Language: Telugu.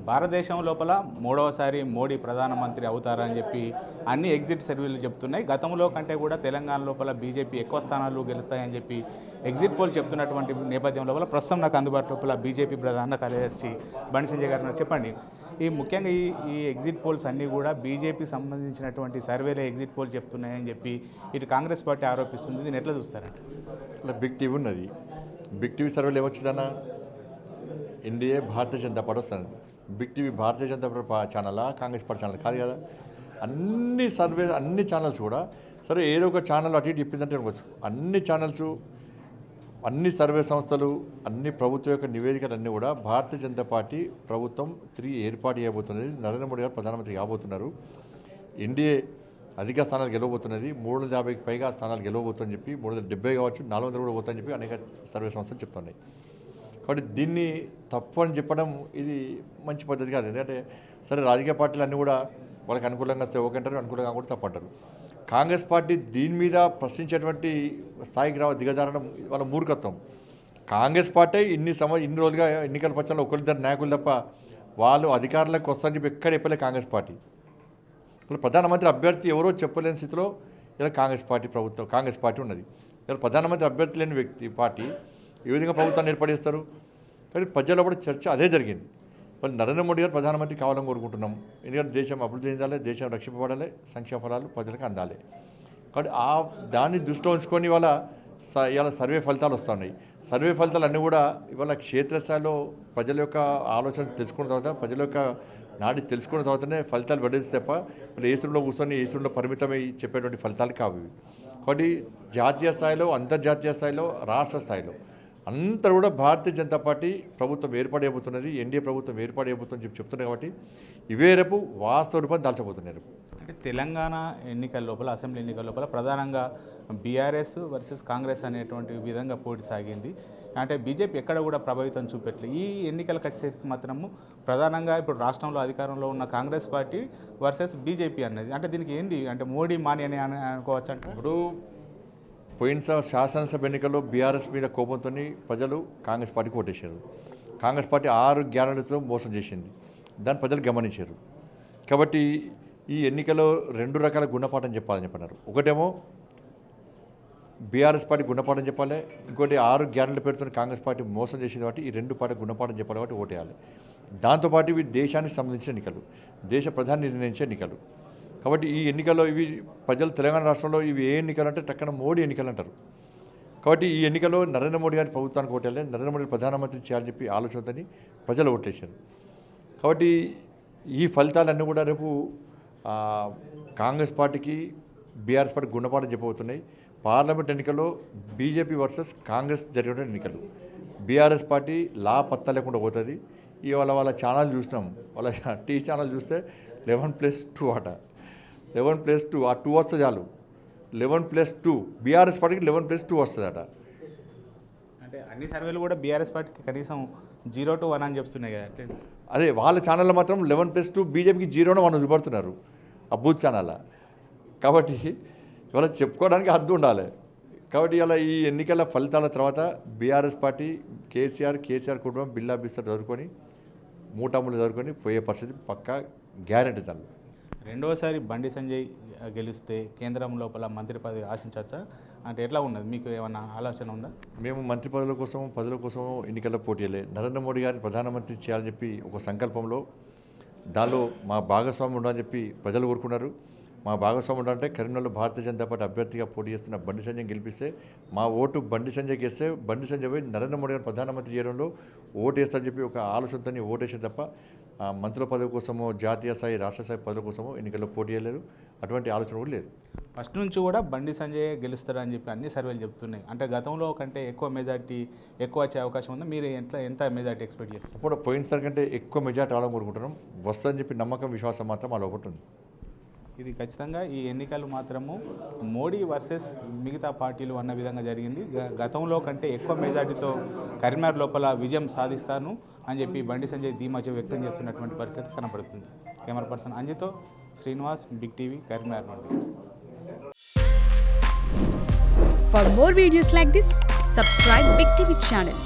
భారతదేశం లోపల మూడవసారి మోడీ ప్రధానమంత్రి అవుతారని చెప్పి అన్ని ఎగ్జిట్ సర్వేలు చెప్తున్నాయి. గతంలో కంటే కూడా తెలంగాణ లోపల బీజేపీ ఎక్కువ స్థానాలు గెలుస్తాయని చెప్పి ఎగ్జిట్ పోల్ చెప్తున్నటువంటి నేపథ్యం లోపల ప్రస్తుతం నాకు అందుబాటు లోపల బీజేపీ ప్రధాన కార్యదర్శి బండి సంజయ్ గారు చెప్పండి, ముఖ్యంగా ఈ ఎగ్జిట్ పోల్స్ అన్నీ కూడా బీజేపీ సంబంధించినటువంటి సర్వేలే ఎగ్జిట్ పోల్ చెప్తున్నాయని చెప్పి ఇటు కాంగ్రెస్ పార్టీ ఆరోపిస్తుంది. దీన్ని ఎట్లా చూస్తారంటే? ఇలా బిగ్ టీవీ ఉన్నది, బిగ్ టీవీ సర్వేలు ఏమొచ్చిందన్న ఎన్డీఏ భారతీయ జనతా పార్టీ వస్తుంది. Big TV Bharatiya Janata party ఛానలా కాంగ్రెస్ పార్టీ ఛానల్ కాదు కదా. అన్ని సర్వే అన్ని ఛానల్స్ కూడా సరే ఏదో ఒక ఛానల్ అటు ఇటు ఇప్పిందంటే అనుకోవచ్చు. అన్ని ఛానల్స్, అన్ని సర్వే సంస్థలు, అన్ని ప్రభుత్వం యొక్క నివేదికలన్నీ కూడా భారతీయ జనతా పార్టీ ప్రభుత్వం 3 ఏర్పాటు చేయబోతున్నది. నరేంద్ర మోడీ గారు ప్రధానమంత్రి కాబోతున్నారు. ఎన్డీఏ అధిక స్థానాలు గెలవబోతున్నది. 350కి పైగా స్థానాలు గెలవబోతుందని చెప్పి, 370 కావచ్చు, 400 కూడా పోతుందని చెప్పి అనేక సర్వే సంస్థలు చెప్తున్నాయి. కాబట్టి దీన్ని తప్పు అని చెప్పడం ఇది మంచి పద్ధతి కాదు. ఎందుకంటే సరే రాజకీయ పార్టీలు అన్నీ కూడా వాళ్ళకి అనుకూలంగా వస్తే ఓకే అంటారు, అనుకూలంగా కూడా తప్పు అంటారు. కాంగ్రెస్ పార్టీ దీని మీద ప్రశ్నించేటువంటి స్థాయికి దిగజారడం వాళ్ళ మూర్ఖత్వం. కాంగ్రెస్ పార్టీ ఇన్ని రోజులుగా ఎన్నికల పక్షంలో ఒకరిద్దరు నాయకులు తప్ప వాళ్ళు అధికారంలోకి వస్తారని చెప్పి ఎక్కడ చెప్పలే కాంగ్రెస్ పార్టీ. ఇలా ప్రధానమంత్రి అభ్యర్థి ఎవరో చెప్పలేని స్థితిలో ఇలా కాంగ్రెస్ పార్టీ ఉన్నది. ఇలా ప్రధానమంత్రి అభ్యర్థి లేని పార్టీ ఏ విధంగా ప్రభుత్వాన్ని ఏర్పడేస్తారు? కానీ ప్రజల్లో కూడా చర్చ అదే జరిగింది. వాళ్ళు నరేంద్ర మోడీ గారు ప్రధానమంత్రి కావాలని కోరుకుంటున్నాం. ఎందుకంటే దేశం అభివృద్ధి చెందాలి, దేశం రక్షింపబడాలి, సంక్షేమ ఫలాలు ప్రజలకు అందాలి. కాబట్టి దాన్ని దృష్టిలో ఉంచుకొని ఇవాళ సర్వే ఫలితాలు వస్తున్నాయి. సర్వే ఫలితాలు అన్నీ కూడా ఇవాళ క్షేత్రస్థాయిలో ప్రజల యొక్క ఆలోచన తెలుసుకున్న తర్వాత, ప్రజల యొక్క నాడి తెలుసుకున్న తర్వాతనే ఫలితాలు వెడదీస్తే తప్ప ఏసులో కూర్చొని ఏసులో పరిమితమై చెప్పేటువంటి ఫలితాలు కావు. కాబట్టి జాతీయ స్థాయిలో, అంతర్జాతీయ స్థాయిలో, రాష్ట్ర స్థాయిలో అంతా కూడా భారతీయ జనతా పార్టీ ప్రభుత్వం ఏర్పడేయబోతున్నది, ఎన్డీఏ ప్రభుత్వం ఏర్పడేయబోతుందని చెప్తున్నారు. కాబట్టి ఇవే రేపు వాస్తవ రూపం దాల్చబోతున్నారు. అంటే తెలంగాణ ఎన్నికల లోపల, అసెంబ్లీ ఎన్నికల లోపల ప్రధానంగా బీఆర్ఎస్ వర్సెస్ కాంగ్రెస్ అనేటువంటి విధంగా పోటీ సాగింది. అంటే బీజేపీ ఎక్కడ కూడా ప్రభావితం చూపెట్టలేదు. ఈ ఎన్నికలకు వచ్చేసరికి మాత్రము ప్రధానంగా ఇప్పుడు రాష్ట్రంలో అధికారంలో ఉన్న కాంగ్రెస్ పార్టీ వర్సెస్ బీజేపీ అన్నది. అంటే దీనికి ఏంది అంటే మోడీ మాని అని అనుకోవచ్చు. అంటే ఇప్పుడు పోయిన శాసనసభ ఎన్నికల్లో బీఆర్ఎస్ మీద కోపంతో ప్రజలు కాంగ్రెస్ పార్టీకి ఓటేశారు. కాంగ్రెస్ పార్టీ 6 గ్యారెంటీలతో మోసం చేసింది. దాన్ని ప్రజలు గమనించారు. కాబట్టి ఈ ఎన్నికలో 2 రకాల గుణపాఠం చెప్పాలని చెప్పన్నారు. ఒకటేమో బీఆర్ఎస్ పార్టీ గుణపాఠం చెప్పాలి, ఇంకోటి 6 గ్యారెంటీల పేరుతో కాంగ్రెస్ పార్టీ మోసం చేసింది. కాబట్టి ఈ 2 పార్టీ గుణపాఠం చెప్పాలి. కాబట్టి ఓటేయాలి. దాంతోపాటు ఇవి దేశానికి సంబంధించిన ఎన్నికలు, దేశ ప్రధాని నిర్ణయించే ఎన్నికలు. కాబట్టి ఈ ఎన్నికల్లో ఇవి ప్రజలు తెలంగాణ రాష్ట్రంలో ఇవి ఏ ఎన్నికలు అంటే టక్కన మోడీ ఎన్నికలు అంటారు. కాబట్టి ఈ ఎన్నికల్లో నరేంద్ర మోడీ గారి ప్రభుత్వానికి ఓటేయాలి, నరేంద్ర మోడీ ప్రధానమంత్రి చేయాలని చెప్పి ఆలోచనతోని ప్రజలు ఓటేశారు. కాబట్టి ఈ ఫలితాలన్నీ కూడా రేపు కాంగ్రెస్ పార్టీకి, బీఆర్ఎస్ పార్టీకి గుణపాఠం చెప్పబోతున్నాయి. పార్లమెంట్ ఎన్నికల్లో బీజేపీ వర్సెస్ కాంగ్రెస్ జరిగిన ఎన్నికలు. బీఆర్ఎస్ పార్టీ పత్తా లేకుండా పోతుంది. ఇవాళ వాళ్ళ ఛానల్ చూసినాం, వాళ్ళ టీవీ ఛానల్ చూస్తే 11+2 ఆట, 11+2 ఆ 2 వస్తే చాలు. 11+2 బీఆర్ఎస్ పార్టీకి 11+2 వస్తుందట. అంటే అన్ని సర్వేలు కూడా బీఆర్ఎస్ పార్టీకి కనీసం 0 to 1 అని చెప్తున్నాయి కదా. అంటే అదే వాళ్ళ ఛానల్లో మాత్రం 11+2 బీజేపీకి 0-1 చూపడుతున్నారు ఆ బూత్ ఛానల్. కాబట్టి ఇవాళ చెప్పుకోవడానికి హద్దు ఉండాలి. కాబట్టి ఇలా ఈ ఎన్నికల ఫలితాల తర్వాత బీఆర్ఎస్ పార్టీ కేసీఆర్ కుటుంబం బిల్లా బిస్తా చదువుకొని మూటాములు చదువుకొని పోయే పరిస్థితి పక్కా గ్యారెంటీ. దాన్ని రెండవసారి బండి సంజయ్ గెలిస్తే కేంద్రం లోపల మంత్రి పదవి ఆశించవచ్చా? అంటే ఎట్లా ఉన్నది, మీకు ఏమన్నా ఆలోచన ఉందా? మేము మంత్రి పదవుల కోసం ఎన్నికల్లో పోటీలే. నరేంద్ర మోడీ గారిని ప్రధానమంత్రి చేయాలని చెప్పి ఒక సంకల్పంలో దానిలో మా భాగస్వామ్యం ఉండాలని చెప్పి ప్రజలు కోరుకున్నారు. మా భాగస్వామ్యం ఉండాలంటే కరీంనగర్లో భారతీయ జనతా పార్టీ అభ్యర్థిగా పోటీ చేస్తున్న బండి సంజయ్ గెలిపిస్తే మా ఓటు బండి సంజయ్ గెలిస్తే బండి సంజయ్ పోయి నరేంద్ర మోడీ గారిని ప్రధానమంత్రి చేయడంలో ఓటు వేస్తారని చెప్పి ఒక ఆలోచనతో ఓటేసే తప్ప మంత్రుల పదవి కోసమో, జాతీయ స్థాయి, రాష్ట్ర స్థాయి పదవి కోసమో ఎన్నికల్లో పోటీ చేయలేదు. అటువంటి ఆలోచన కూడా లేదు. ఫస్ట్ నుంచి కూడా బండి సంజయ్ గెలుస్తారని చెప్పి అన్ని సర్వేలు చెప్తున్నాయి. అంటే గతంలో కంటే ఎక్కువ మెజార్టీ వచ్చే అవకాశం ఉందా? మీరు ఎంత మెజార్టీ ఎక్స్పెక్ట్ చేస్తారు? ఇప్పుడు పోయినసారి కంటే ఎక్కువ మెజార్టీ రావడం కోరుకుంటున్నాం. వస్తుందని చెప్పి నమ్మకం, విశ్వాసం మాత్రం అలా ఒకటి ఉంది. ఇది ఖచ్చితంగా ఈ ఎన్నికలు మాత్రము మోడీ వర్సెస్ మిగతా పార్టీలు అన్న విధంగా జరిగింది. గతంలో కంటే ఎక్కువ మెజార్టీతో కరీంనగర్ లోపల విజయం సాధిస్తాను అని చెప్పి బండి సంజయ్ ధీమా వ్యక్తం చేస్తున్నటువంటి పరిస్థితి కనపడుతుంది. కెమెరా పర్సన్ అంజితో శ్రీనివాస్, బిగ్ టీవీ, కరీంనగర్ నుండి. For more videos like this, subscribe Big TV channel.